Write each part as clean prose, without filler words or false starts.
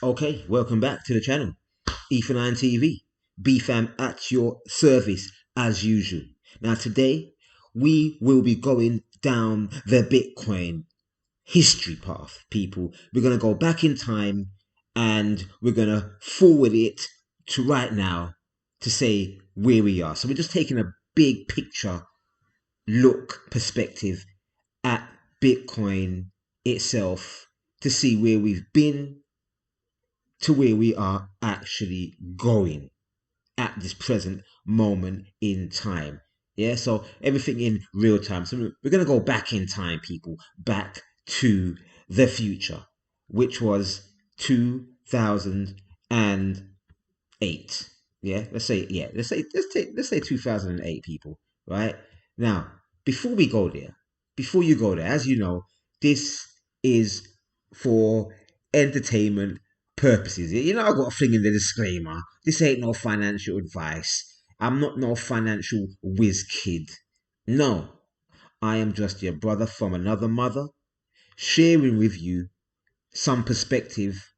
Okay, welcome back to the channel. Ether9 TV, BFAM at your service as usual. Now today, we will be going down the Bitcoin history path, people. We're going to go back in time and we're going to forward it to right now to say where we are. So we're just taking a big picture look perspective at Bitcoin itself to see where we've been to where we are actually going at this present moment in time. Yeah, so everything in real time. So we're going to go back in time, people, back to the future, which was 2008. Yeah, let's say 2008, people, right? Now, before we go there, before you go there, as you know, this is for entertainment purposes. You know, I've got a thing in the disclaimer. This ain't no financial advice. I'm not no financial whiz kid. No, I am just your brother from another mother, sharing with you some perspective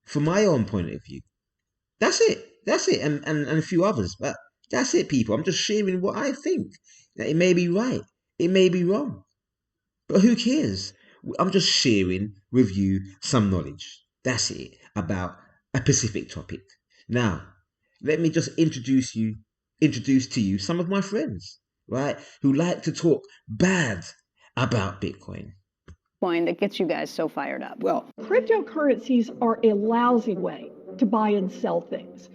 from my own point of view. That's it. That's it. And a few others. But that's it, people. I'm just sharing what I think. It may be right. It may be wrong. But who cares? I'm just sharing with you some knowledge. That's it about a specific topic. Now, let me just introduce to you some of my friends, right, who like to talk bad about Bitcoin. That gets you guys so fired up. Well, cryptocurrencies are a lousy way to buy and sell things.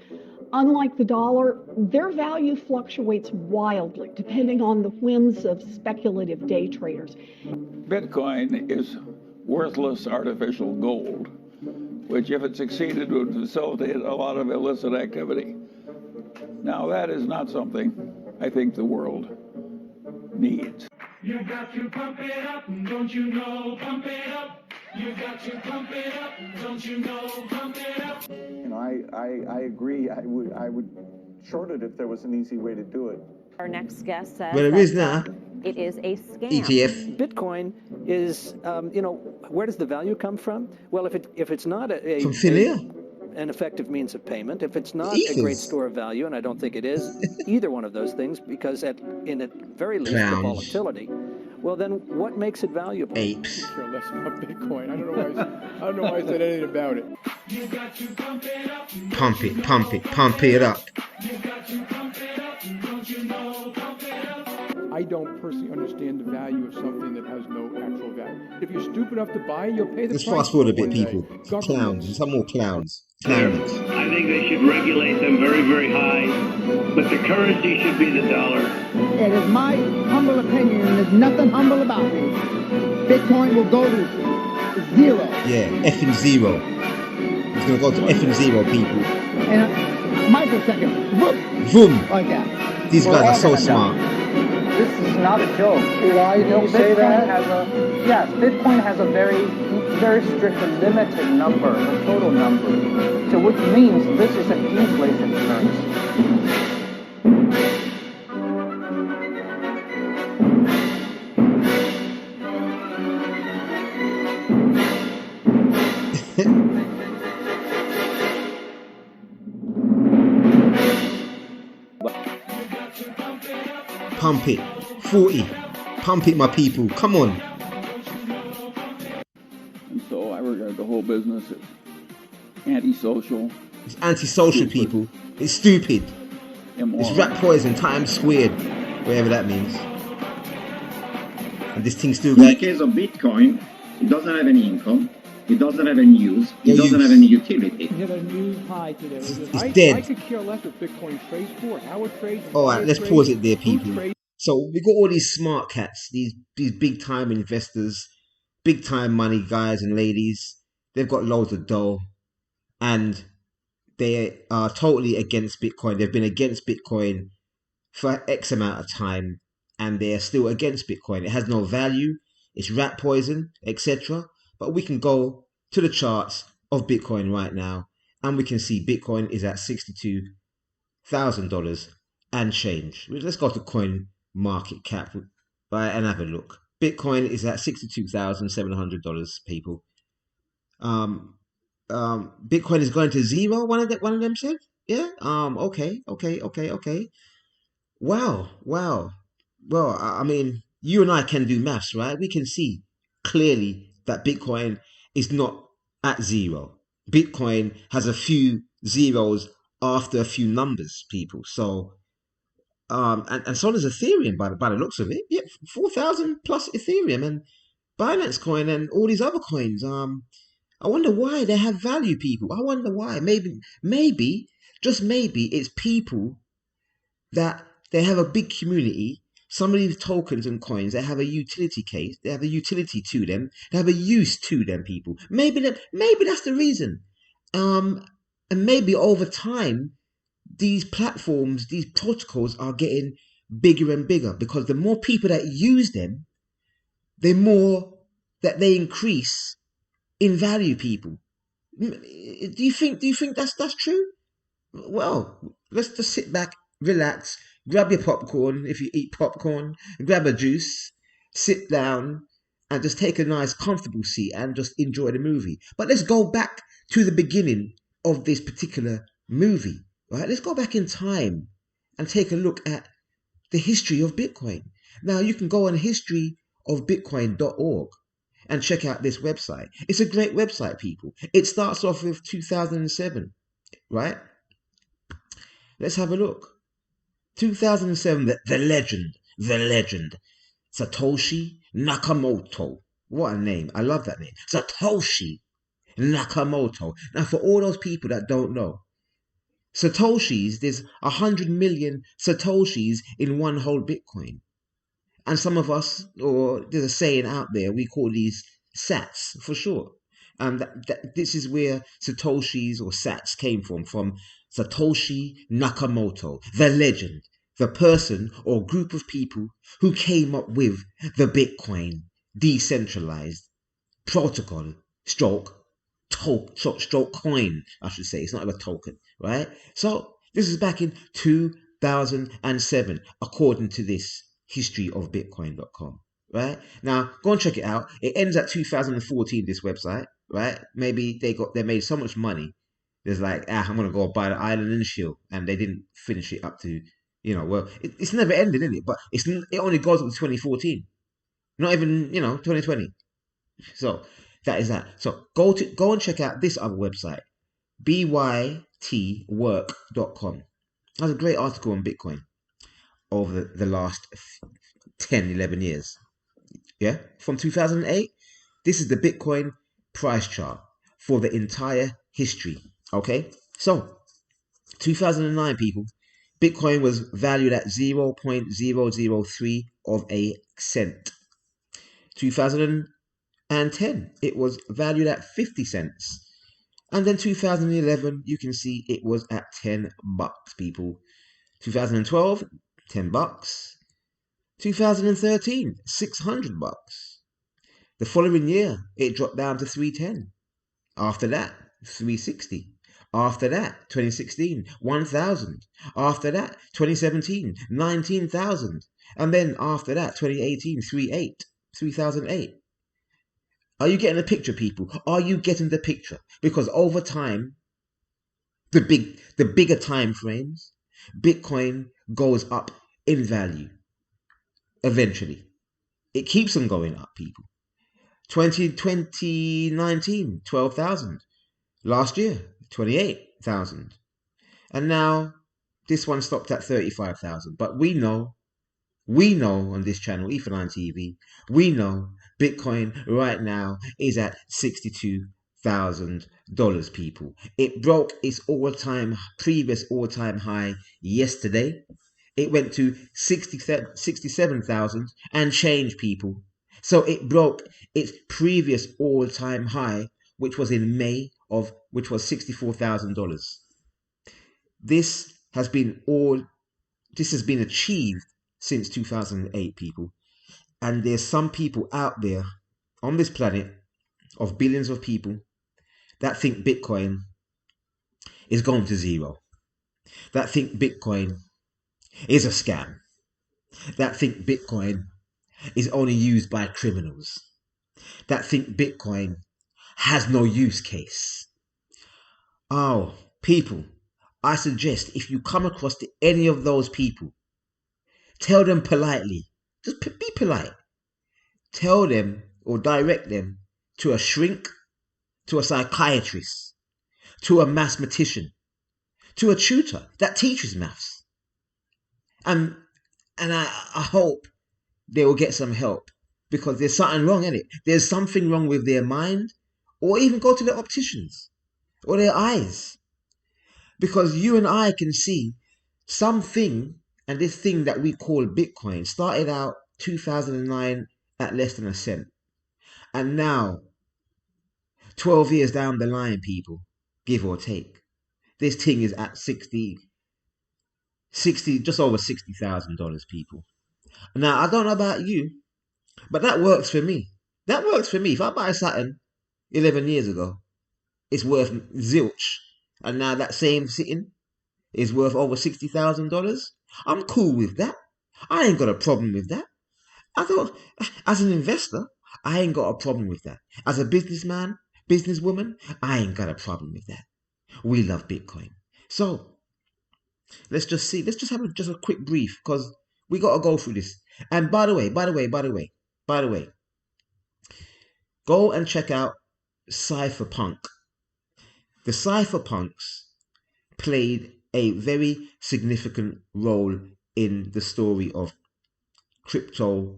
Unlike the dollar, their value fluctuates wildly depending on the whims of speculative day traders. Bitcoin is worthless artificial gold, which, if it succeeded, would facilitate a lot of illicit activity. Now, that is not something I think the world needs. You got to pump it up, don't you know? Pump it up. You got to pump it up, don't you know? Pump it up. You know, I agree. I would short it if there was an easy way to do it. Our next guest says Well, there is now. It is a scam. ETF. Bitcoin is, where does the value come from? Well, if it's not From Thiel. an effective means of payment, if it's not Ethers. a great store of value, and I don't think it is either one of those things, because at very least Clowns. the volatility, well, then what makes it valuable? Apes. I care less about Bitcoin. I don't know why I said anything about it. You got to pump it up. Pump it, pump it, pump it up. You got to pump it up, don't you know? Pump it up. I don't personally understand the value of something that has no actual value. If you're stupid enough to buy it, you'll pay the Let's price. fast forward a bit, one day. people. Governments. Clowns. Some more clowns. Clowns. I think they should regulate them very, very high, but the currency should be the dollar. It is my humble opinion, and there's nothing humble about it. Bitcoin will go to zero. Yeah, effing zero. It's gonna go to effing zero, people. In a microsecond. Boom. Boom. Like that. These guys are so smart. This is not a joke. Why do you say that? Yes, Bitcoin has a very strict and limited number, a total number. So which means this is an inflation currency. Pump it. 40. Pump it, my people. Come on. And so I regard the whole business as antisocial. It's antisocial, people. It's stupid. Immoral. It's rat poison times squared. Whatever that means. And this thing still In the got... case of Bitcoin, it doesn't have any income, it doesn't have any use, it No doesn't use. have any utility. Hit a new high today. It's I dead. could care less what Bitcoin trades for, how it trades. Alright, let's pause it there, people. Trades. So we got all these smart cats, these big time investors, big time money guys and ladies. They've got loads of dough, and they are totally against Bitcoin. They've been against Bitcoin for X amount of time, and they are still against Bitcoin. It has no value. It's rat poison, etc. But we can go to the charts of Bitcoin right now, and we can see Bitcoin is at $62,000 and change. Let's go to coin market cap, right, and have a look. Bitcoin is at $62,700, people. Bitcoin is going to zero. One of them said, yeah. Okay. Wow. Well, I mean, you and I can do maths, right? We can see clearly that Bitcoin is not at zero. Bitcoin has a few zeros after a few numbers, people. So, and so does Ethereum by the looks of it. Yeah, 4,000 plus Ethereum and Binance coin and all these other coins. I wonder why they have value, people. I wonder why. Maybe, just maybe, it's people that they have a big community. Some of these tokens and coins, they have a utility case. They have a utility to them. They have a use to them, people. Maybe that's the reason. And maybe over time, these platforms, these protocols are getting bigger and bigger because the more people that use them, the more that they increase in value, people. Do you think that's true? Well, let's just sit back, relax, grab your popcorn if you eat popcorn, grab a juice, sit down, and just take a nice, comfortable seat and just enjoy the movie. But let's go back to the beginning of this particular movie, right? Let's go back in time and take a look at the history of Bitcoin. Now, you can go on historyofbitcoin.org and check out this website. It's a great website, people. It starts off with 2007, right? Let's have a look. 2007, the legend, Satoshi Nakamoto. What a name. I love that name. Satoshi Nakamoto. Now, for all those people that don't know, Satoshis, there's 100 million Satoshis in one whole Bitcoin. And some of us, or there's a saying out there, we call these sats for short. This is where Satoshis or sats came from Satoshi Nakamoto, the legend, the person or group of people who came up with the Bitcoin decentralized protocol stroke coin, I should say. It's not a token, right? So this is back in 2007, according to this historyofbitcoin.com, right? Now, go and check it out. It ends at 2014, this website, right? Maybe they made so much money. There's like, I'm going to go buy the island and chill. And they didn't finish it up to, well, it's never ended, is it? But it only goes up to 2014. Not even, 2020. So that is that. So go and check out this other website, bytwork.com. That's a great article on Bitcoin over the last 10, 11 years. Yeah, from 2008. This is the Bitcoin price chart for the entire history. Okay, so 2009, people, Bitcoin was valued at 0.003 of a cent. 2010, it was valued at 50 cents. And then 2011, you can see it was at $10, people. 2012, $10. 2013, $600. The following year, it dropped down to 310. After that, 360. After that, 2016, 1,000. After that, 2017, 19,000. And then after that, 2018, 3,008. Are you getting the picture, people? Are you getting the picture? Because over time, the bigger time frames, Bitcoin goes up in value. Eventually, it keeps on going up, people. 2019, 12,000. Last year, 28,000. And now this one stopped at 35,000. But we know on this channel, Ether9 TV, we know Bitcoin right now is at $62,000, people. It broke its previous all-time high yesterday. It went to 67,000 and change, people. So it broke its previous all-time high, which was in May which was $64,000. This has been achieved since 2008, people. And there's some people out there on this planet of billions of people that think Bitcoin is going to zero. That think Bitcoin is a scam. That think Bitcoin is only used by criminals. That think Bitcoin has no use case. Oh, people, I suggest if you come across any of those people, tell them politely, just be polite. Tell them or direct them to a shrink, to a psychiatrist, to a mathematician, to a tutor that teaches maths. And I hope they will get some help, because there's something wrong in it. There's something wrong with their mind, or even go to the opticians or their eyes. Because you and I can see something, and this thing that we call Bitcoin started out 2009 at less than a cent. And now, 12 years down the line, people, give or take, this thing is at 60, just over $60,000, people. Now, I don't know about you, but that works for me. That works for me. If I buy something 11 years ago, it's worth zilch. And now that same sitting is worth over $60,000. I'm cool with that. I ain't got a problem with that. I thought, as an investor, I ain't got a problem with that. As a businessman, businesswoman, I ain't got a problem with that. We love Bitcoin. So let's just see. Let's just have a quick brief, because we got to go through this. And by the way, go and check out Cypherpunk. The Cypherpunks played a very significant role in the story of cryptography,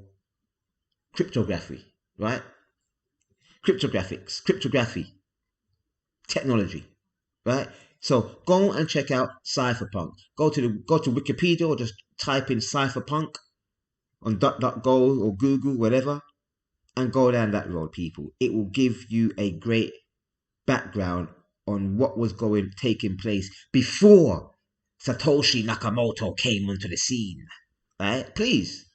right? Cryptography, technology, right? So go and check out Cypherpunk. Go to Wikipedia, or just type in Cypherpunk on DuckDuckGo or Google, whatever, and go down that road, people. It will give you a great background on what was taking place before Satoshi Nakamoto came onto the scene. Right? Please.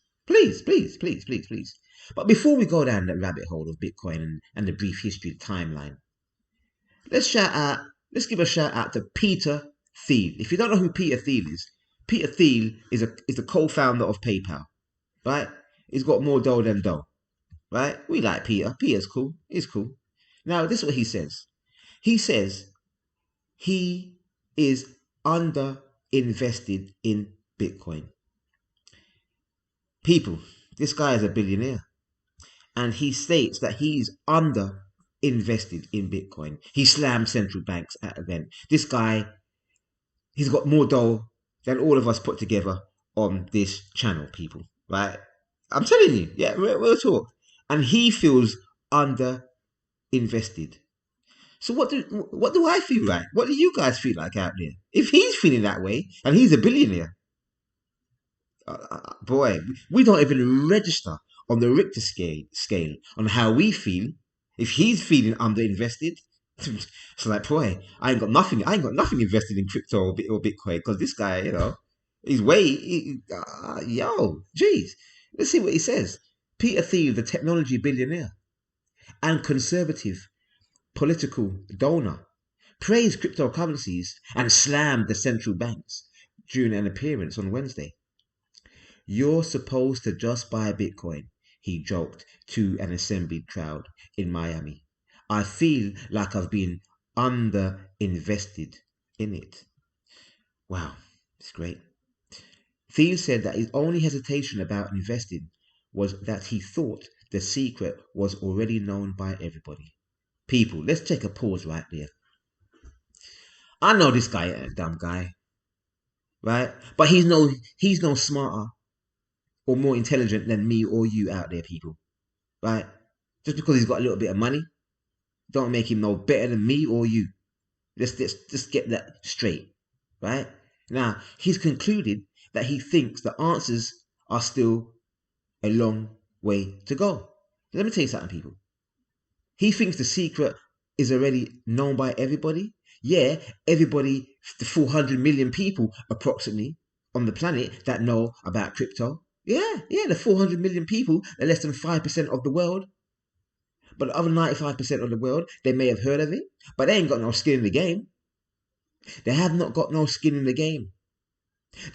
But before we go down that rabbit hole of Bitcoin and the brief history timeline, let's give a shout out to Peter Thiel. If you don't know who Peter Thiel is the co-founder of PayPal. Right? He's got more dough than dough. Right? We like Peter. Peter's cool. He's cool. Now, this is what he says. He says he is under-invested in Bitcoin. People, this guy is a billionaire. And he states that he's under-invested in Bitcoin. He slammed central banks at an event. This guy, he's got more dough than all of us put together on this channel, people. Right? I'm telling you. Yeah, we'll talk. And he feels under-invested. So what do I feel like? What do you guys feel like out there? If he's feeling that way, and he's a billionaire, boy, we don't even register on the Richter scale on how we feel. If he's feeling underinvested, it's like, boy, I ain't got nothing invested in crypto or Bitcoin, because this guy, he's geez. Let's see what he says. Peter Thiel, the technology billionaire and conservative political donor, praised cryptocurrencies and slammed the central banks during an appearance on Wednesday. "You're supposed to just buy Bitcoin," he joked to an assembled crowd in Miami. "I feel like I've been under-invested in it." Wow, it's great. Thiel said that his only hesitation about investing was that he thought the secret was already known by everybody. People, let's take a pause right there. I know this guy ain't a dumb guy, right? But he's no smarter or more intelligent than me or you out there, people, right? Just because he's got a little bit of money, don't make him no better than me or you. Let's just get that straight, right? Now, he's concluded that he thinks the answers are still a long way to go. Let me tell you something, people. He thinks the secret is already known by everybody. Yeah, everybody, the 400 million people approximately on the planet that know about crypto. Yeah, the 400 million people are less than 5% of the world. But the other 95% of the world, they may have heard of it, but they ain't got no skin in the game. They have not got no skin in the game.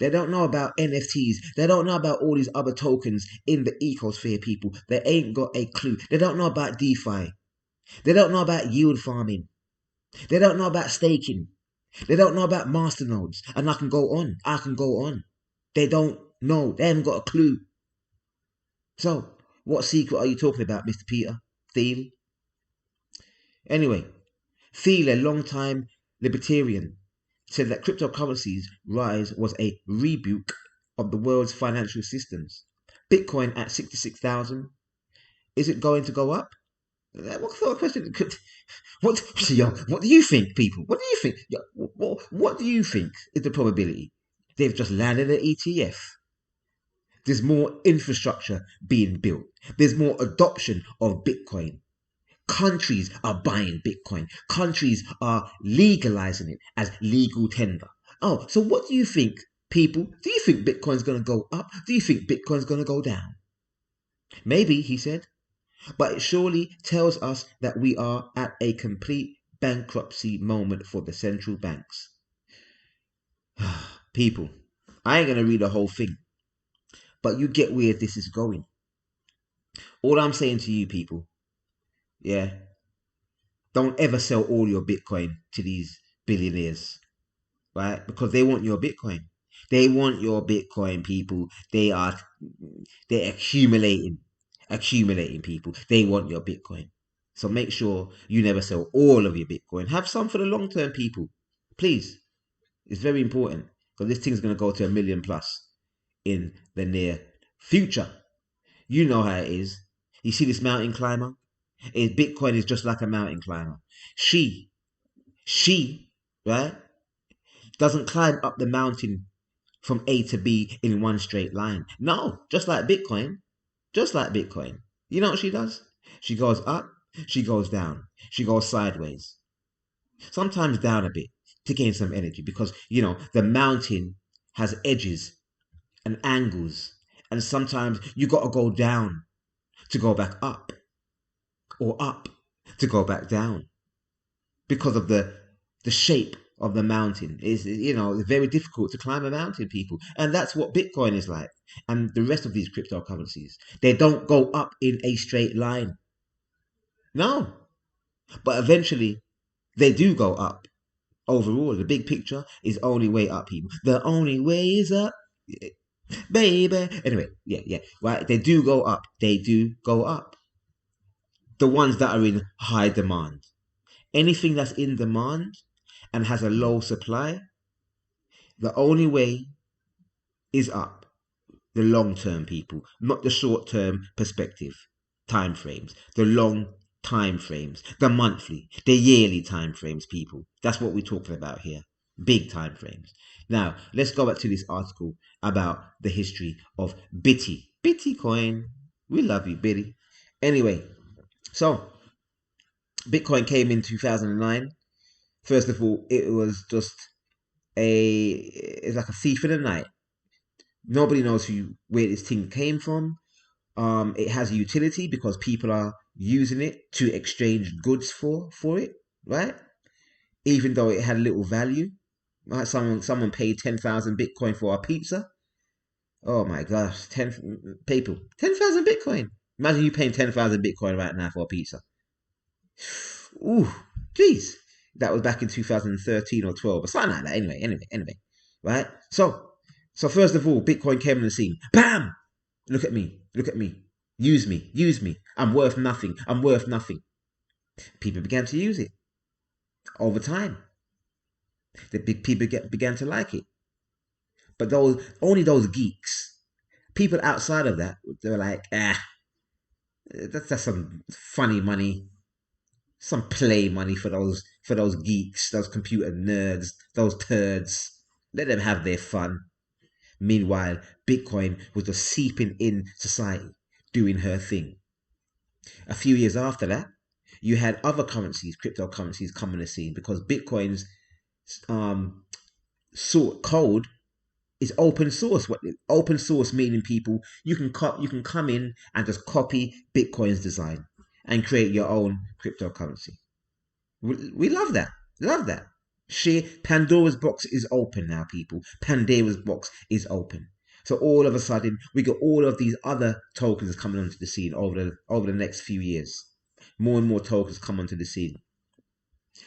They don't know about NFTs. They don't know about all these other tokens in the ecosphere, people. They ain't got a clue. They don't know about DeFi. They don't know about yield farming. They don't know about staking. They don't know about masternodes. And I can go on. I can go on. They don't know. They haven't got a clue. So, what secret are you talking about, Mr. Peter Thiel? Anyway, Thiel, a long-time libertarian, said that cryptocurrency's rise was a rebuke of the world's financial systems. Bitcoin at 66,000. Is it going to go up? What sort of question? What do you think, people? What do you think? What do you think is the probability? They've just landed an ETF. There's more infrastructure being built. There's more adoption of Bitcoin. Countries are buying Bitcoin. Countries are legalizing it as legal tender. Oh, so what do you think, people? Do you think Bitcoin's going to go up? Do you think Bitcoin's going to go down? Maybe, he said. But it surely tells us that we are at a complete bankruptcy moment for the central banks. People, I ain't going to read the whole thing. But you get where this is going. All I'm saying to you people, yeah, don't ever sell all your Bitcoin to these billionaires, right? Because they want your Bitcoin. They want your Bitcoin, people. They're accumulating people. They want your Bitcoin. So make sure you never sell all of your Bitcoin. Have some for the long term, people. Please. It's very important because this thing's going to go to 1 million plus in the near future. You know how it is. You see this mountain climber? Bitcoin is just like a mountain climber. She, right, doesn't climb up the mountain from A to B in one straight line. No, just like Bitcoin. You know what she does? She goes up, she goes down, she goes sideways. Sometimes down a bit to gain some energy because, you know, the mountain has edges and angles. And sometimes you got to go down to go back up, or up to go back down, because of the shape of the mountain. Is, you know, it's very difficult to climb a mountain, people, and that's what Bitcoin is like, and the rest of these cryptocurrencies. They don't go up in a straight line. No, but eventually they do go up. Overall, the big picture is only way up, people. The only way is up. Baby. Anyway, yeah, right. They do go up. They do go up. The ones that are in high demand. Anything that's in demand and has a low supply, the only way is up. The long term, people, not the short term perspective time frames. The long time frames, the monthly, the yearly time frames, people. That's what we're talking about here. Big time frames. Now, let's go back to this article about the history of Bitcoin. We love you, Bitty. Anyway, so Bitcoin came in 2009. First of all, it was just it's like a thief in the night. Nobody knows where this thing came from. It has a utility because people are using it to exchange goods for it, right? Even though it had little value. Right? Someone paid 10,000 Bitcoin for a pizza. Oh my gosh, 10,000 Bitcoin. Imagine you paying 10,000 Bitcoin right now for a pizza. Ooh, jeez. That was back in 2013 or 12 or something like that. Anyway, right? So first of all, Bitcoin came on the scene. Bam! Look at me. Use me. I'm worth nothing. People began to use it over time. The big people began to like it. But only those geeks, people outside of that, they were like, that's some funny money, some play money for those geeks, those computer nerds, those turds. Let them have their fun. Meanwhile, Bitcoin was just seeping in society, doing her thing. A few years after that, you had other currencies, cryptocurrencies, come on the scene because Bitcoin's code is open source. What open source meaning, people, you can come in and just copy Bitcoin's design and create your own cryptocurrency. We love that. Pandora's box is open now, people. Pandora's box is open. So all of a sudden, we got all of these other tokens coming onto the scene over the next few years. More and more tokens come onto the scene.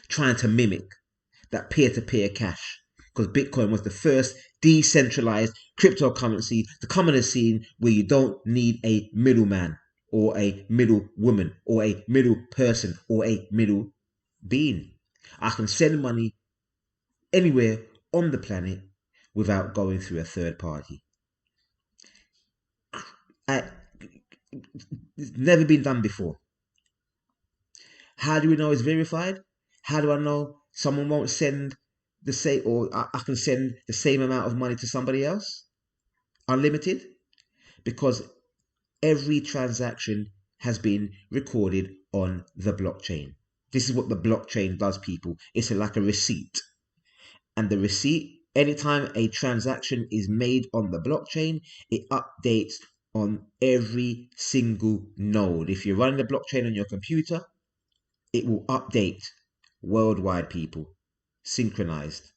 trying to mimic that peer-to-peer cash, because Bitcoin was the first decentralized cryptocurrency to come on the scene where you don't need a middleman or a middle woman or a middle person or a middle being. I can send money anywhere on the planet without going through a third party. It's never been done before. How do we know it's verified? How do I know someone won't send the same, or I can send the same amount of money to somebody else? Unlimited? Because every transaction has been recorded on the blockchain. This is what the blockchain does, people. It's like a receipt. And the receipt, anytime a transaction is made on the blockchain, it updates on every single node. If you're running the blockchain on your computer, it will update worldwide, people, synchronized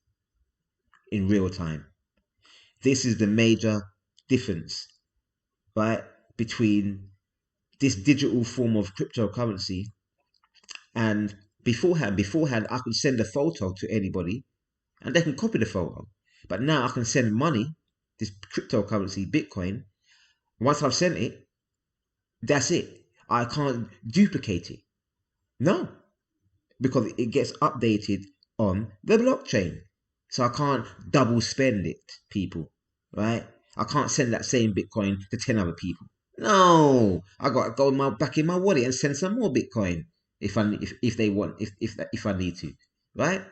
in real time. This is the major difference, right, between this digital form of cryptocurrency and beforehand. I could send a photo to anybody and they can copy the photo. But now I can send money, this cryptocurrency, Bitcoin. Once I've sent it, that's it. I can't duplicate it. No, because it gets updated on the blockchain. So I can't double spend it, people, right? I can't send that same Bitcoin to 10 other people. No, I got to go back in my wallet and send some more Bitcoin if I need to, right?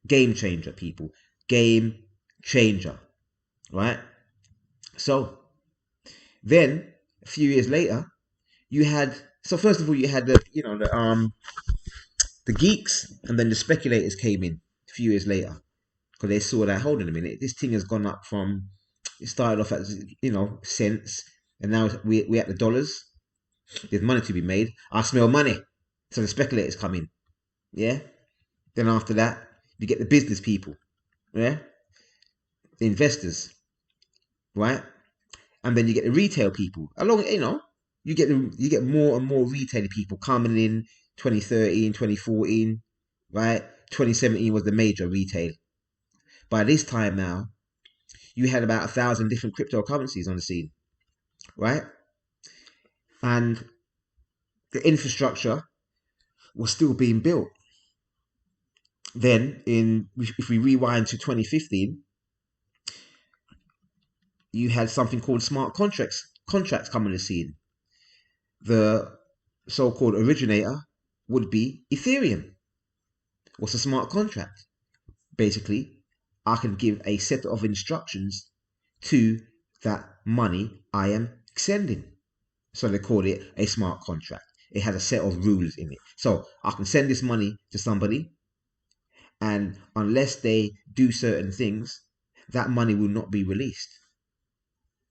Game changer, people. Game changer, right? So then a few years later, first of all you had the geeks, and then the speculators came in a few years later because they saw that, hold on a minute, this thing has gone up from, it started off at cents, and now we're at the dollars. There's money to be made. I smell money. So the speculators come in. Yeah. Then after that, you get the business people. Yeah. The investors. Right. And then you get the retail people. You get more and more retail people coming in 2013, 2014, right? 2017 was the major retail. By this time now, you had about 1,000 different cryptocurrencies on the scene, right? And the infrastructure was still being built. Then, if we rewind to 2015, you had something called smart contracts come on the scene. The so-called originator would be Ethereum. What's a smart contract? Basically, I can give a set of instructions to that money I am sending. So they call it a smart contract. It has a set of rules in it. So I can send this money to somebody, and unless they do certain things, that money will not be released.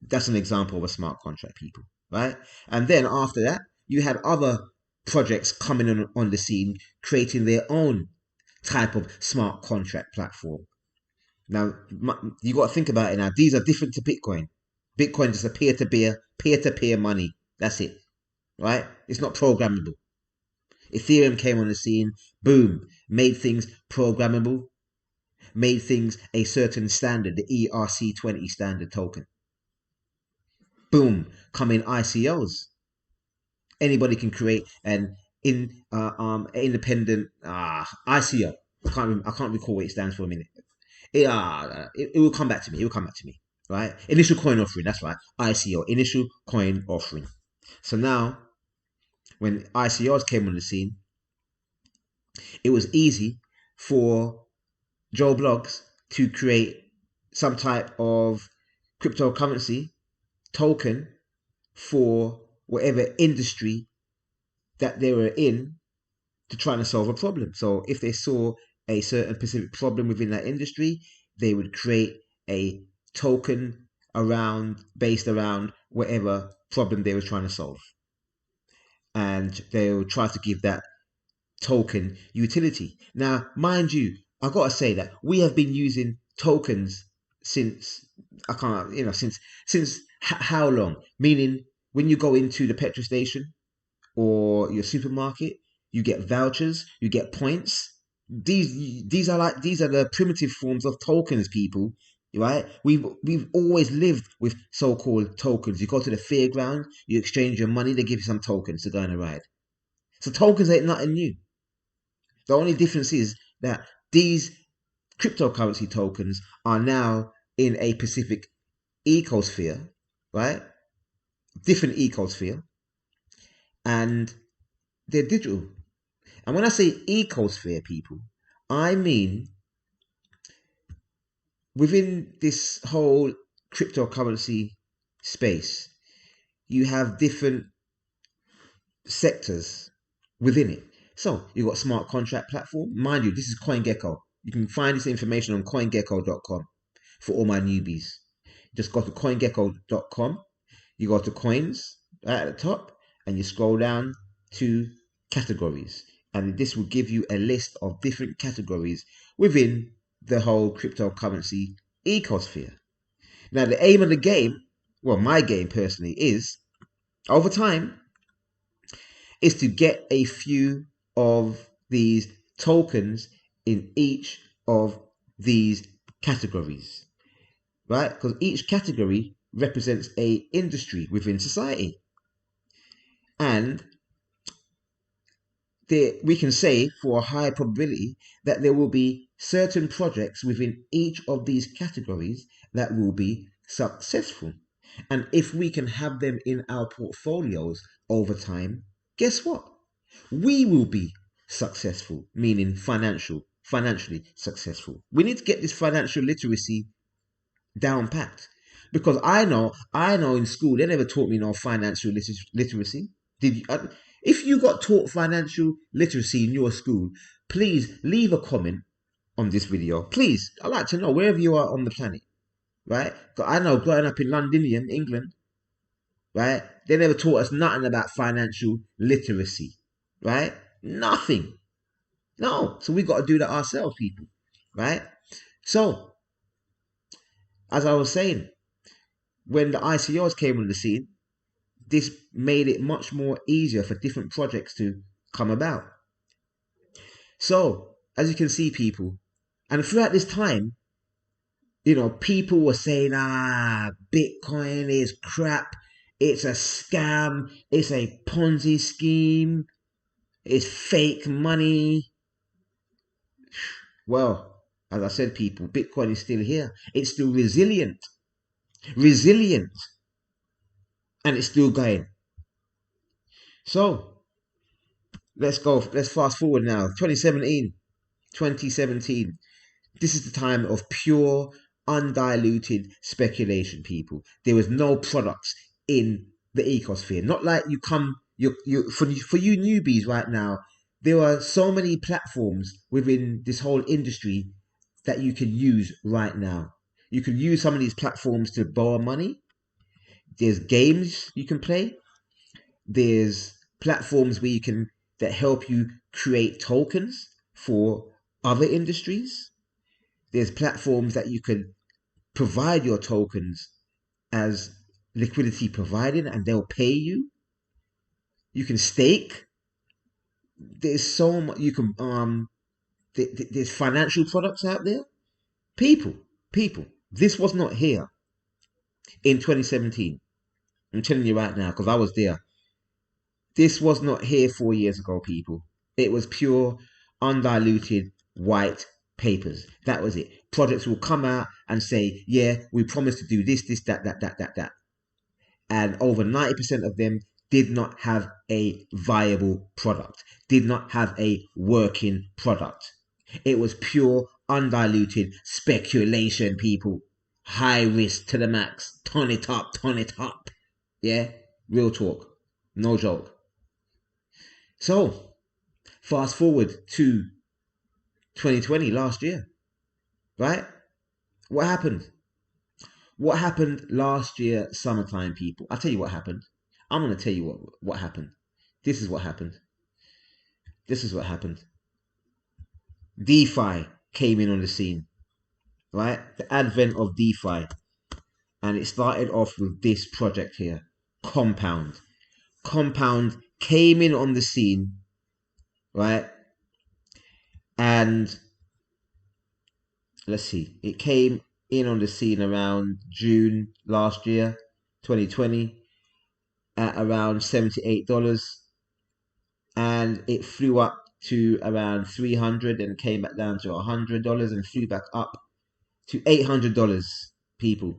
That's an example of a smart contract, people, right? And then after that, you had other projects coming on the scene, creating their own type of smart contract platform. Now, you got to think about it now. These are different to Bitcoin. Bitcoin is a peer-to-peer money. That's it, right? It's not programmable. Ethereum came on the scene, boom, made things programmable, made things a certain standard, the ERC20 standard token. Boom, come in ICOs. Anybody can create an independent ICO. I can't recall what it stands for a minute. It will come back to me. It will come back to me, right? Initial coin offering. That's right. ICO, initial coin offering. So now, when ICOs came on the scene, it was easy for Joe Bloggs to create some type of cryptocurrency token for whatever industry that they were in to try to solve a problem. So if they saw a certain specific problem within that industry, they would create a token based around whatever problem they were trying to solve. And they will try to give that token utility. Now, mind you, I've got to say that we have been using tokens since how long? Meaning, when you go into the petrol station or your supermarket, you get vouchers, you get points, these are the primitive forms of tokens, people. Right? We've always lived with so-called tokens. You go to the fairground, you exchange your money, they give you some tokens to go on a ride. So tokens ain't nothing new. The only difference is that these cryptocurrency tokens are now in a specific ecosphere, right? Different ecosphere, and they're digital. And when I say ecosphere, people, I mean within this whole cryptocurrency space, you have different sectors within it. So you've got smart contract platform. Mind you, this is CoinGecko. You can find this information on coingecko.com for all my newbies. Just go to coingecko.com. You go to coins right at the top and you scroll down to categories. And this will give you a list of different categories within the whole cryptocurrency ecosphere. Now, the aim of the game, well, my game personally, is over time, is to get a few of these tokens in each of these categories, right? Because each category represents a industry within society. And we can say for a high probability that there will be certain projects within each of these categories that will be successful. And if we can have them in our portfolios over time, guess what? We will be successful, meaning financially successful. We need to get this financial literacy down packed, because I know in school they never taught me no financial literacy. Did you? If you got taught financial literacy in your school, please leave a comment on this video. Please, I'd like to know wherever you are on the planet, right? I know growing up in Londinium, England, right? They never taught us nothing about financial literacy, right? Nothing. No. So we got to do that ourselves, people, right? So, as I was saying, when the ICOs came on the scene, this made it much more easier for different projects to come about. So, as you can see, people, and throughout this time, you know, people were saying, Bitcoin is crap, it's a scam, it's a Ponzi scheme, it's fake money. Well, as I said, people, Bitcoin is still here. It's still resilient, and it's still going. So, let's fast forward now. 2017. This is the time of pure, undiluted speculation, people. There was no products in the ecosphere. Not like for you newbies right now, there are so many platforms within this whole industry that you can use right now. You can use some of these platforms to borrow money. There's games you can play. There's platforms that help you create tokens for other industries. There's platforms that you can provide your tokens as liquidity provided, and they'll pay you. You can stake. There's so much you can there's financial products out there. People, this was not here in 2017. I'm telling you right now, because I was there. This was not here 4 years ago, people. It was pure, undiluted, white papers. That was it. Projects will come out and say, yeah, we promised to do this, that. And over 90% of them did not have a viable product, did not have a working product. It was pure, undiluted speculation, people. High risk to the max. Ton it up. Yeah? Real talk. No joke. So, fast forward to 2020, last year, right? What happened? What happened last year, summertime, people? I'll tell you what happened. I'm going to tell you what happened. This is what happened. DeFi came in on the scene, right? The advent of DeFi. And it started off with this project here, Compound. Compound came in on the scene, right? And let's see, it came in on the scene around June last year, 2020, at around $78, and it flew up to around $300 and came back down to $100 and flew back up to $800, people,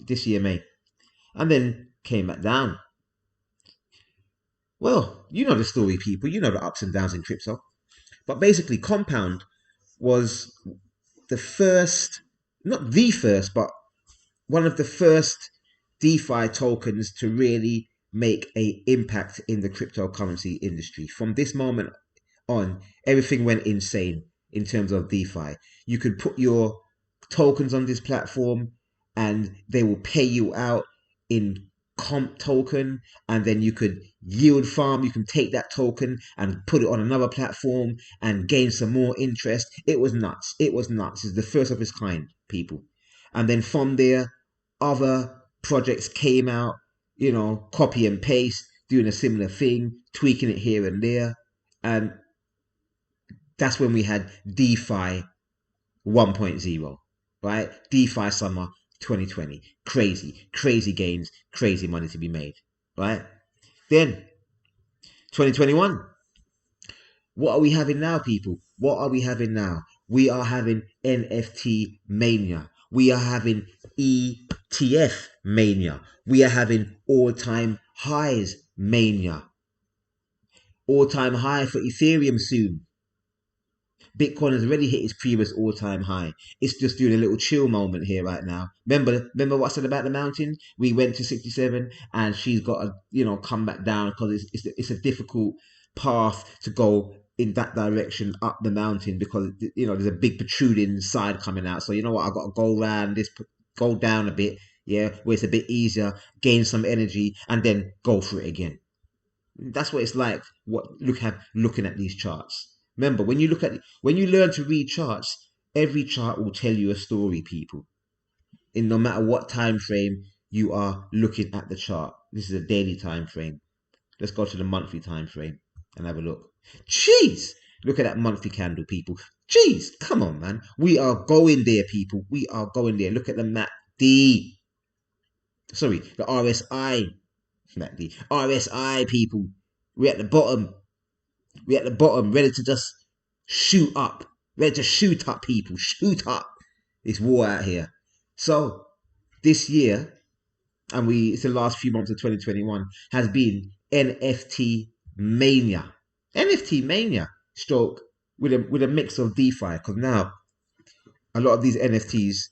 this year May, and then came back down. Well, you know the story, people. You know the ups and downs in crypto. But basically, Compound was the first, not the first, but one of the first DeFi tokens to really make an impact in the cryptocurrency industry. From this moment on, everything went insane in terms of DeFi. You could put your tokens on this platform and they will pay you out in comp token, and then you could yield farm. You can take that token and put it on another platform and gain some more interest. It was nuts. It was nuts. It's the first of its kind, people. And then from there, other projects came out, you know, copy and paste, doing a similar thing, tweaking it here and there. And that's when we had DeFi 1.0, right? DeFi summer 2020. Crazy gains, crazy money to be made, right? Then 2021. What are we having now, people? What are we having now? We are having NFT Mania. We are having ETF Mania. We are having all-time highs Mania. All-time high for Ethereum soon. Bitcoin has already hit its previous all-time high. It's just doing a little chill moment here right now. Remember what I said about the mountain? We went to 67 and she's got to, you know, come back down because it's a difficult path to go in that direction up the mountain, because, you know, there's a big protruding side coming out. So you know what? I've got to go around this, go down a bit, yeah, where it's a bit easier, gain some energy, and then go for it again. That's what it's like. Looking at these charts. Remember, when you learn to read charts, every chart will tell you a story, people. In no matter what time frame you are looking at the chart. This is a daily time frame. Let's go to the monthly time frame and have a look. Jeez, look at that monthly candle, people. Jeez, come on, man. We are going there, people. We are going there. Look at the MACD. Sorry, the RSI. MACD. RSI, people. We're at the bottom. We're at the bottom, ready to just shoot up. Ready to shoot up, people. Shoot up. It's war out here. So, this year, and it's the last few months of 2021, has been NFT Mania. NFT Mania stroke with a mix of DeFi. Because now, a lot of these NFTs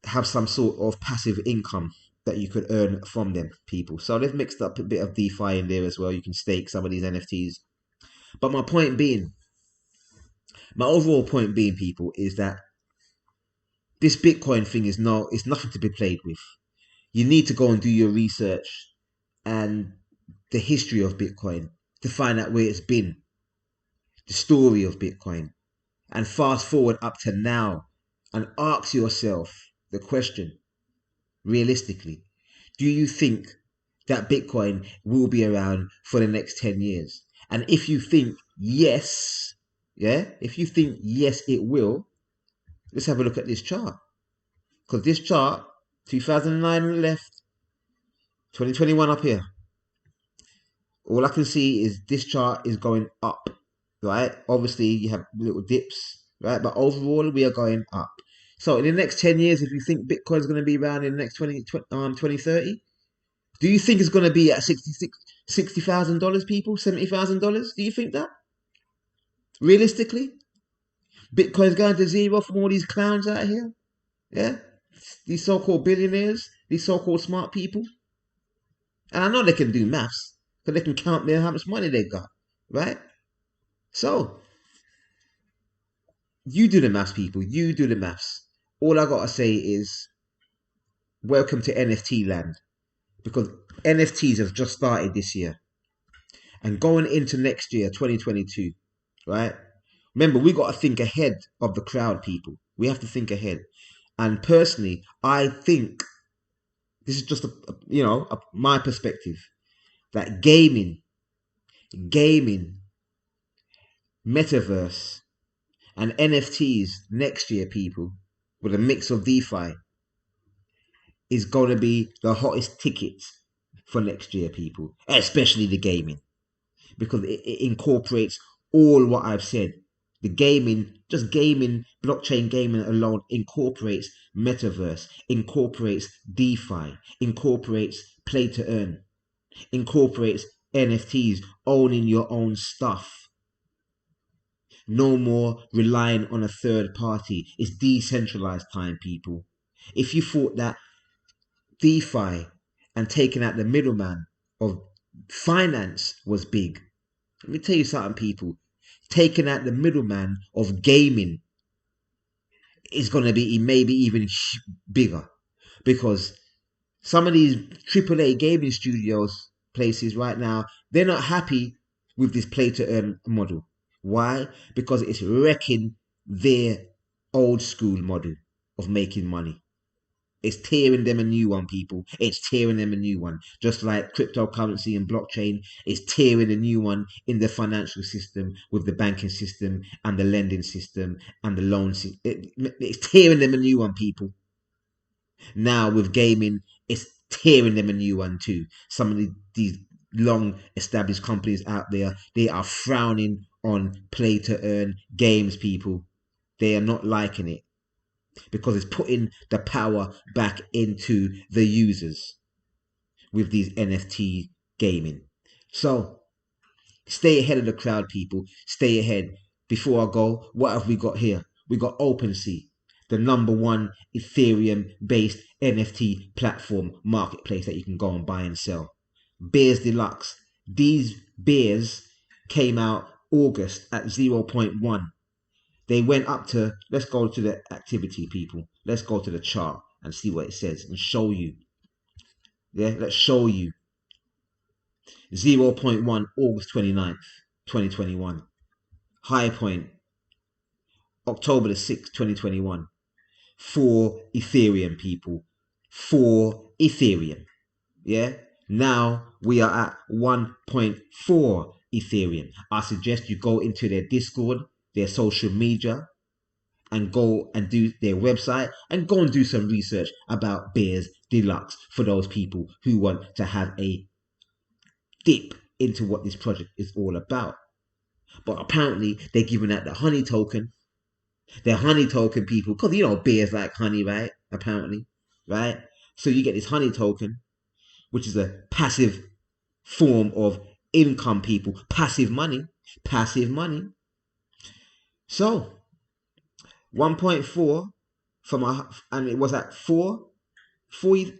have some sort of passive income that you could earn from them, people. So they've mixed up a bit of DeFi in there as well. You can stake some of these NFTs. But my overall point being, people, is that this Bitcoin thing is nothing to be played with. You need to go and do your research and the history of Bitcoin to find out where it's been, the story of Bitcoin, and fast forward up to now and ask yourself the question, realistically, do you think that Bitcoin will be around for the next 10 years? And if you think yes, if you think yes, it will, let's have a look at this chart. Because this chart, 2009 on the left, 2021 up here. All I can see is this chart is going up, right? Obviously, you have little dips, right? But overall, we are going up. So in the next 10 years, if you think Bitcoin is going to be around in the next 2030, do you think it's going to be at $60,000, people? $70,000? Do you think that? Realistically? Bitcoin's going to zero from all these clowns out here? Yeah? These so-called billionaires, these so-called smart people. And I know they can do maths, because they can count how much money they got, right? So, you do the maths, people. You do the maths. All I got to say is, welcome to NFT land. Because NFTs have just started this year. And going into next year, 2022, right? Remember, we got to think ahead of the crowd, people. We have to think ahead. And personally, I think, this is just my perspective, that gaming metaverse, and NFTs next year, people, with a mix of DeFi, is going to be the hottest tickets for next year, people, especially the gaming, because it incorporates all what I've said. The gaming, just gaming, blockchain gaming alone incorporates metaverse, incorporates DeFi, incorporates play to earn, incorporates NFTs, owning your own stuff. No more relying on a third party. It's decentralized time, people. If you thought that DeFi and taking out the middleman of finance was big, let me tell you something, people. Taking out the middleman of gaming is going to be maybe even bigger, because some of these AAA gaming studios places right now, they're not happy with this play to earn model. Why? Because it's wrecking their old school model of making money. It's tearing them a new one, people. It's tearing them a new one. Just like cryptocurrency and blockchain is tearing a new one in the financial system with the banking system and the lending system and the loan system. It's tearing them a new one, people. Now with gaming, it's tearing them a new one too. Some of these long established companies out there, they are frowning on play to earn games, people. They are not liking it, because it's putting the power back into the users with these NFT gaming. So stay ahead of the crowd, people. Stay ahead. Before I go, what have we got here? We got OpenC, the #1 Ethereum-based NFT platform marketplace that you can go and buy and sell. Bears Deluxe. These bears came out August at 0.1. They went up to, let's go to the activity, people. Let's go to the chart and see what it says and show you. Yeah, let's show you. 0.1 August 29th, 2021. High point, October the 6th, 2021. For Ethereum, people. For Ethereum. Yeah. Now we are at 1.4 Ethereum. I suggest you go into their Discord, their social media, and go and do their website and go and do some research about Bears Deluxe for those people who want to have a dip into what this project is all about. But apparently they're giving out the honey token. They're honey token, people, because you know bears like honey, right? Apparently, right? So you get this honey token, which is a passive form of income, people. Passive money. Passive money. So 1.4 and it was at 4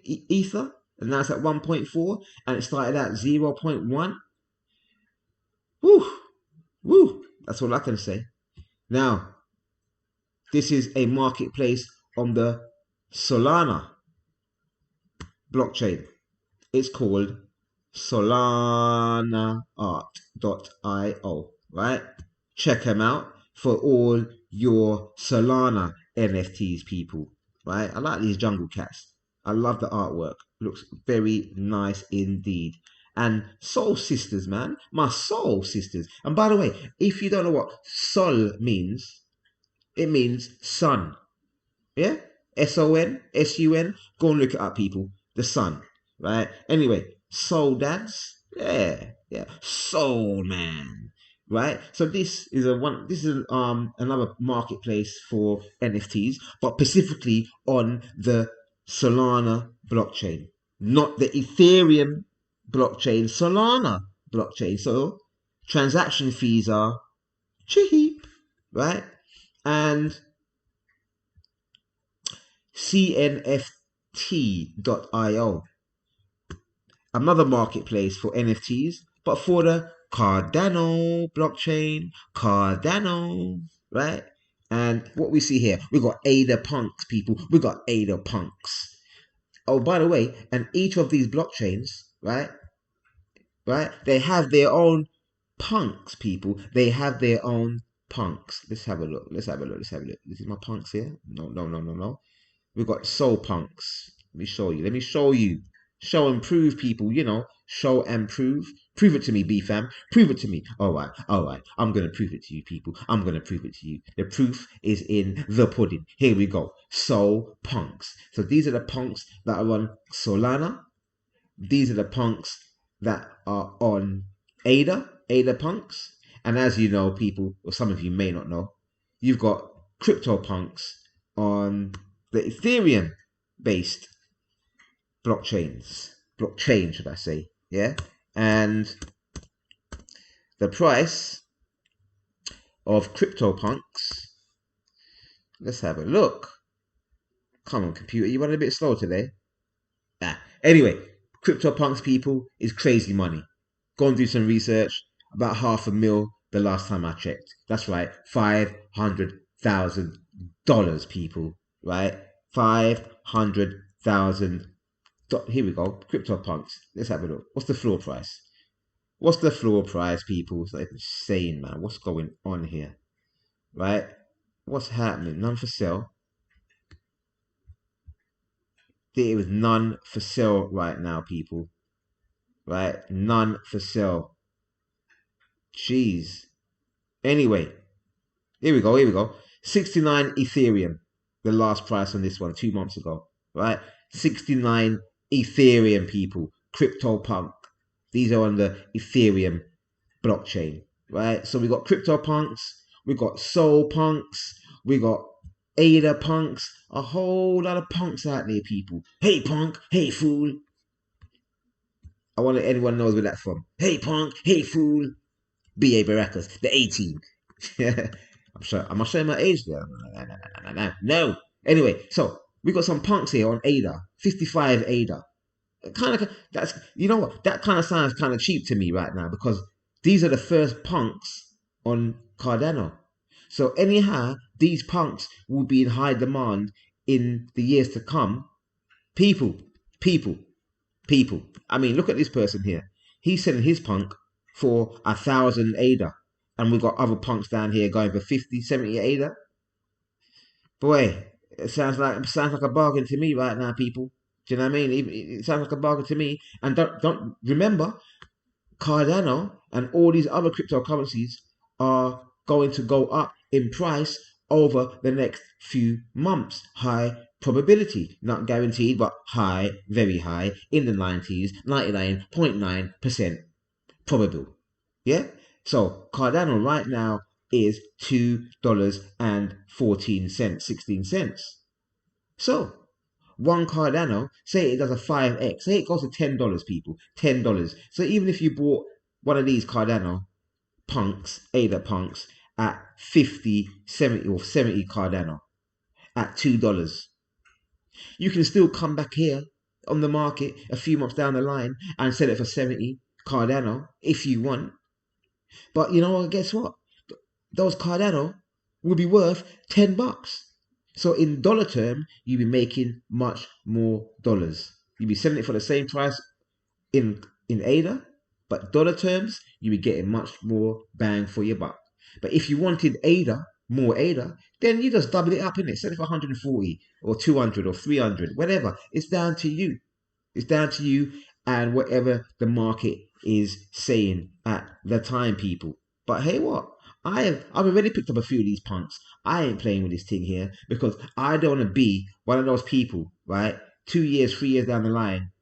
Ether, and now it's at 1.4, and it started at 0.1. Woo, that's all I can say. Now, this is a marketplace on the Solana blockchain. It's called solanaart.io, right? Check them out for all your Solana NFTs, people, right? I like these jungle cats. I love the artwork. Looks very nice indeed. And soul sisters, man. My soul sisters. And by the way, if you don't know what sol means, it means sun. Yeah? S-O-N, S-U-N. Go and look it up, people. The sun. Right? Anyway, soul dads. Yeah. Soul man. Right? So this is another marketplace for NFTs, but specifically on the Solana blockchain, not the Ethereum blockchain, Solana blockchain. So transaction fees are cheap, right? And CNFT.io, another marketplace for NFTs, but for the Cardano blockchain, Cardano, right? And what we see here, we got ADA punks, people. We got ADA punks. Oh, by the way, and each of these blockchains, right? They have their own punks, people. They have their own punks. Let's have a look. This is my punks here. No. We've got soul punks. Let me show you. Show and prove, people. You know, show and prove. Prove it to me, B-fam. Prove it to me. All right. I'm going to prove it to you, people. I'm going to prove it to you. The proof is in the pudding. Here we go. Soul punks. So these are the punks that are on Solana. These are the punks that are on ADA punks. And as you know, people, or some of you may not know, you've got crypto punks on the Ethereum-based blockchain, should I say, yeah? And the price of CryptoPunks, let's have a look. Come on, computer, you run a bit slow today. Anyway, CryptoPunks, people, is crazy money. Go and do some research. About $500,000 the last time I checked. That's right, $500,000, people, right? 500,000. Here we go, CryptoPunks. Let's have a look. What's the floor price? What's the floor price, people? It's like insane, man. What's going on here? Right? What's happening? None for sale. There is none for sale right now, people. Right? None for sale. Jeez. Anyway, here we go. 69 Ethereum. The last price on this one 2 months ago. Right? 69 Ethereum, people. CryptoPunk. These are on the Ethereum blockchain, right? So we got CryptoPunks, we got Soul Punks, we got ADA punks, a whole lot of punks out there, people. Hey punk, hey fool. I wonder if anyone knows where that's from. Hey punk, hey fool. B.A. Baracus, the A-team. Am I showing my age there? No. Anyway, so we got some punks here on ADA, 55 ADA. Kind of, that's, you know what, that kind of sounds kind of cheap to me right now, because these are the first punks on Cardano. So anyhow, these punks will be in high demand in the years to come. People. I mean, look at this person here. He's selling his punk for 1,000 ADA, and we've got other punks down here going for 50, 70 ADA. Boy, it sounds like a bargain to me right now, people. Do you know what I mean? It sounds like a bargain to me. And don't remember, Cardano and all these other cryptocurrencies are going to go up in price over the next few months. High probability, not guaranteed, but high, very high, in the 90s, 99.9% probable. Yeah? So Cardano right now is $2.14, 16 cents. So one Cardano, say it does a 5x, say it goes to $10, people, $10. So even if you bought one of these Cardano punks, ADA punks, at 50, 70 or 70 Cardano at $2, you can still come back here on the market a few months down the line and sell it for 70 Cardano if you want. But you know what, guess what? Those Cardano will be worth $10. So in dollar term, you'll be making much more dollars. You'll be selling it for the same price in ADA, but dollar terms, you'll be getting much more bang for your buck. But if you wanted ADA, more ADA, then you just double it up, innit? Sell it for 140 or 200 or 300, whatever. It's down to you. It's down to you and whatever the market is saying at the time, people. But hey, what? I've already picked up a few of these punks. I ain't playing with this thing here because I don't want to be one of those people, right? 2 years, 3 years down the line,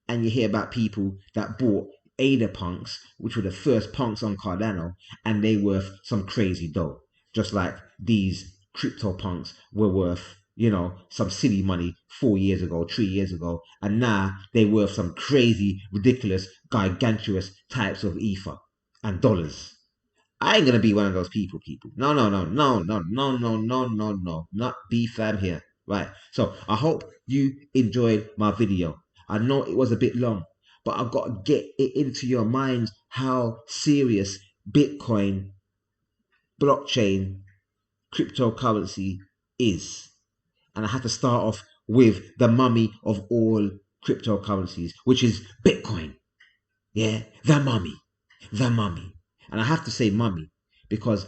and you hear about people that bought ADA punks, which were the first punks on Cardano, and they worth some crazy dough. Just like these crypto punks were worth, you know, some silly money 4 years ago, 3 years ago, and now they worth some crazy, ridiculous, gigantuous types of ether and dollars. I ain't gonna be one of those people. No, not B-fam here. Right. So I hope you enjoyed my video. I know it was a bit long, but I've got to get it into your minds how serious Bitcoin, blockchain, cryptocurrency is. And I have to start off with the mummy of all cryptocurrencies, which is Bitcoin. Yeah, the mummy. And I have to say mummy because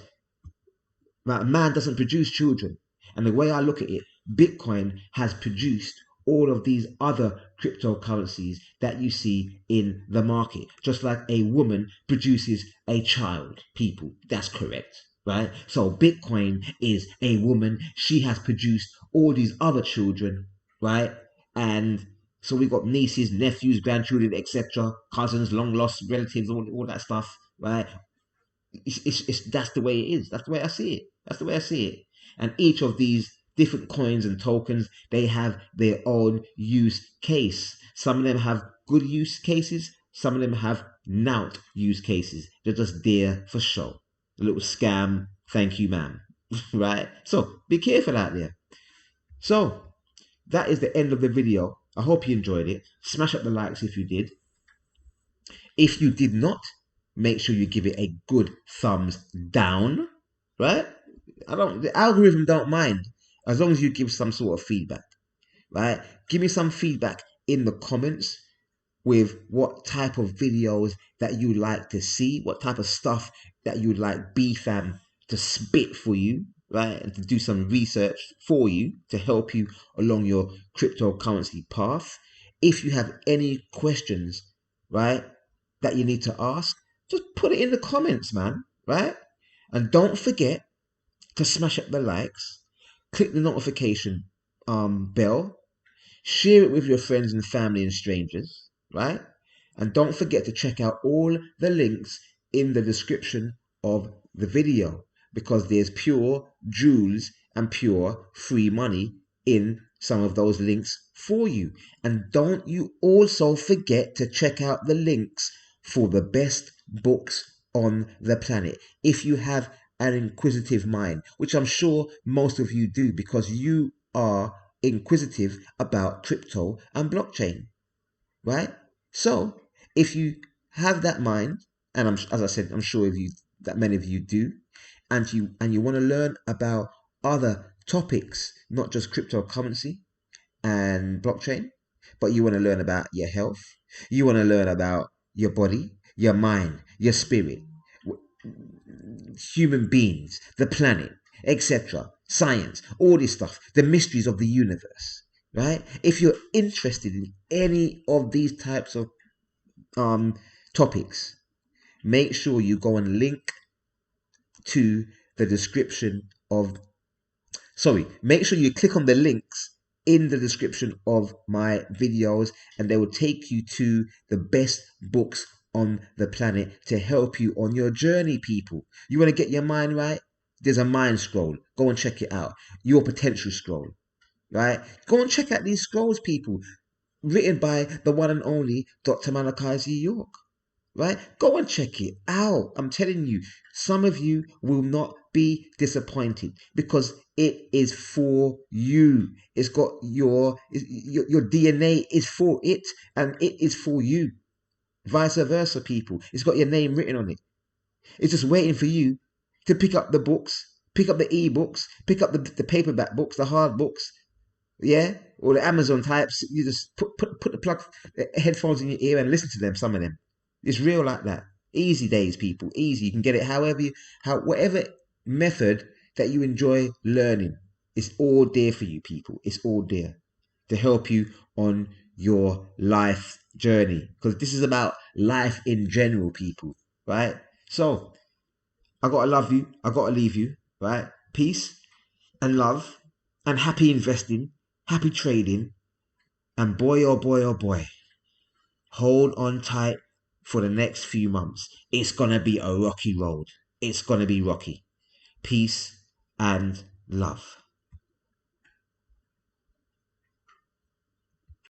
man doesn't produce children. And the way I look at it, Bitcoin has produced all of these other cryptocurrencies that you see in the market. Just like a woman produces a child, people. That's correct, right? So Bitcoin is a woman. She has produced all these other children, right? And so we got nieces, nephews, grandchildren, etc., cousins, long lost relatives, all that stuff, right? That's the way it is. That's the way I see it. That's the way I see it. And each of these different coins and tokens, they have their own use case. Some of them have good use cases. Some of them have not use cases. They're just there for show. A little scam. Thank you, ma'am. Right? So be careful out there. So that is the end of the video. I hope you enjoyed it. Smash up the likes if you did. If you did not, make sure you give it a good thumbs down, right? The algorithm don't mind as long as you give some sort of feedback, right? Give me some feedback in the comments with what type of videos that you'd like to see, what type of stuff that you'd like BFam to spit for you, right? And to do some research for you to help you along your cryptocurrency path. If you have any questions, right, that you need to ask, just put it in the comments, man, right? And don't forget to smash up the likes, click the notification bell, share it with your friends and family and strangers, right? And don't forget to check out all the links in the description of the video, because there's pure jewels and pure free money in some of those links for you. And don't you also forget to check out the links for the best books on the planet. If you have an inquisitive mind, which I'm sure most of you do, because you are inquisitive about crypto and blockchain, right? So if you have that mind, and as I said, I'm sure that many of you do, and you want to learn about other topics, not just cryptocurrency and blockchain, but you want to learn about your health, you want to learn about your body, your mind, your spirit, human beings, the planet, etc., science, all this stuff, the mysteries of the universe, right? If you're interested in any of these types of topics, make sure you go and link to the description of, make sure you click on the links in the description of my videos, and they will take you to the best books on the planet to help you on your journey, people. You want to get your mind right? There's a mind scroll. Go and check it out. Your potential scroll, right? Go and check out these scrolls, people, written by the one and only Dr. Malachi Z. York, right? Go and check it out. I'm telling you, some of you will not be disappointed because it is for you. It's got your DNA is for it, and it is for you. Vice versa, people. It's got your name written on it. It's just waiting for you to pick up the books, pick up the e-books, pick up the paperback books, the hard books, yeah, or the Amazon types. You just put the headphones in your ear and listen to them. Some of them, it's real like that. Easy days, people. Easy. You can get it whatever method that you enjoy learning. It's all there for you, people. It's all there to help you on your life journey, because this is about life in general, people, right? So I gotta love you, I gotta leave you, right? Peace and love and happy investing, happy trading, and boy oh boy oh boy, hold on tight for the next few months. It's gonna be a rocky road. It's gonna be rocky. Peace and love.